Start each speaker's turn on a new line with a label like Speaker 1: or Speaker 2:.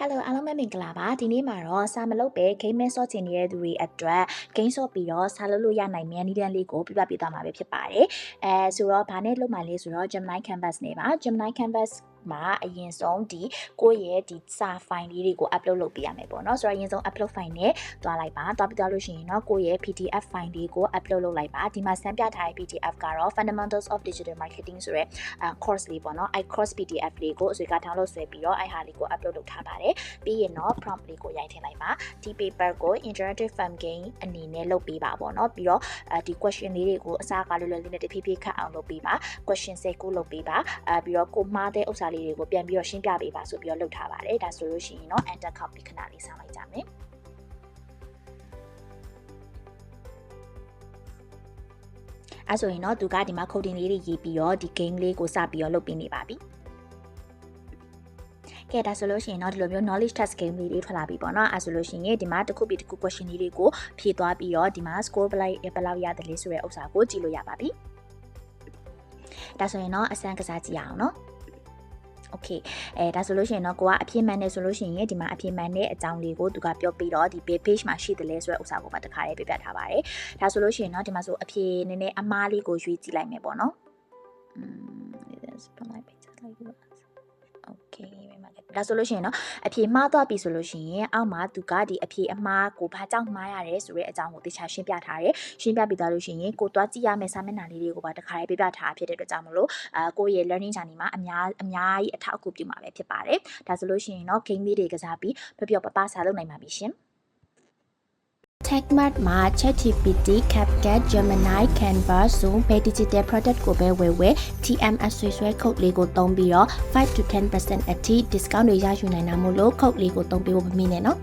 Speaker 1: Hello အားလုံးပဲမင်္ဂလာပါဒီနေ့မှာတော့စာမလုပ်ပဲ game မဲဆော့ချင်နေတဲ့သူတွေအတွက် game ဆော့ပြီးတော့စာလုပ်လို့ရနိုင်မယ့်နည်းလမ်းလေးကိုပြပြပေးသွားမှာပဲဖြစ်ပါတယ်ဆိုတော့ဘာနဲ့လုပ်မှာလဲဆိုတော့ Gemini Canvas နဲ့ပါ Gemini Canvas မှာအရင်ဆုံးဒီကိုယ့်ရဲ့ဒီစာ file လေးတွေကို upload လုပ်ပေးရမယ်ပေါ့နော်ဆိုတော့အရင်ဆုံး upload file နဲ့တွားလိုက်ပါတွားပြီးသွားလို့ရှိရင်တော့ကိုယ့်ရဲ့ PDF file လေးကို upload လုပ်လိုက်ပါဒီမှာစမ်းပြထားတဲ့ PDF ကတော့ Fundamentals of Digital Marketing ဆိုတဲ့ course လေးပေါ့နော်အဲ့ course PDF လေးကိုအစွေက download ဆွဲပြီးတော့အဲ့ဟာလေးကို upload လုပ်ထားပါတယ်ပြီးရင်တော့ prompt လေးကိုရိုက်ထည့်လိုက်ပါဒီ paper ကို interactive fun game အနေနဲ့လုပ်ပေးပါပေါ့နော်ပြီးတော့ဒီ question လေးတွေကိုအစားကလွယ်လွယ်လေးနဲ့တဖြည်းဖြည်းခတ်အောင်လုပ်ပေးပါ question 10ခုလုပ်ပေးပါပြီးတော့ကိုမှားတဲ့ဥစ္စာလေးတွေကိုပြန်ပြီးတော့ရှင်းပြပေးပါဆိုပြီးတော့လုပ်ထားပါတယ်ဒါဆိုလို့ရှိရင်တော့ enter copy ခဏလေးဆောင်းလိုက်ကြမယ်အဲ့ဆိုရင်တော့သူကဒီမှာ coding လေးတွေရေးပြီးတော့ဒီ game လေးကိုစပြီးတော့လုပ်ပေးနေပါပြီကဲဒါဆိုလို့ရှိရင်တော့ဒီလိုမျိုး knowledge test game လေးတွေထွက်လာပြီပေါ့နော်အဲဆိုလို့ရှိရင်ဒီမှာတစ်ခုပြီးတစ်ခု question လေးတွေကိုဖြည့်သွားပြီးတော့ဒီမှာ score ဘယ်လောက်ရတယ်လဲဆိုတဲ့ဥစ္စာကိုကြည့်လို့ရပါပြီဒါဆိုရင်တော့အစမ်းကစားကြည့်အောင်နော်Okay ဒါဆိုလို့ရှိရင်တော့ကိုကအပြည့်မှန်နေဆိုလို့ရှိရင်ဒီမှာအပြည့်မှန်တဲ့အကြောင်းလေးကိုသူကပြောပြီးတော့ဒီ page မှာရှိတယ်လဲဆိုတဲ့ဥစ္စာကိုမှတခါလေးပြပြထားပါတယ်ဒါဆိုလို့ရှိရင်တော့ဒီမှာဆိုအပြည့်နည်းနည်းအမားလေးကိုရွေးကြည့်လိုက်မယ်ပေါ့နော် Okay ဒါဆိုလို့ရှိရင်တော့အဖြေမှားသွားပြီဆိုလို့ရှိရင်အောက်မှာသူကဒီအဖြေအမှားကိုဘာကြောင့်မှားရတယ်ဆိုတဲ့အကြောင်းကိုတခြားရှင်းပြထားတယ်ရှင်းပြပြီးသွားလို့ရှိရင်ကိုသွားကြည့်ရမယ့်စာမျက်နှာလေးတွေကိုပါတခါလေးပြပြထားဖြစ်တဲ့အတွက်ကြောင့်မလို့ကိုရဲ့ learning journey မှာအများကြီးအထောက်အကူပြုမှာပဲဖြစ်ပါတယ်ဒါဆိုလို့ရှိရင်တော့ game လေးတွေကစားပြီးပျော်ပပစားလုပ်နိုင်ပါပြီရှင် TechMart မှာ ChatGPT, CapCut, Gemini, Canva, Zoom ပဲ digital product ကိုပဲဝယ် TMS ဆွဲ code လေးကိုသုံးပြီးတော့5 to 10% အထိ discount တွေရယူနိုင်တာမို့လို့ code လေးကိုသုံးပြီးဖို့မမေ့နဲ့နော်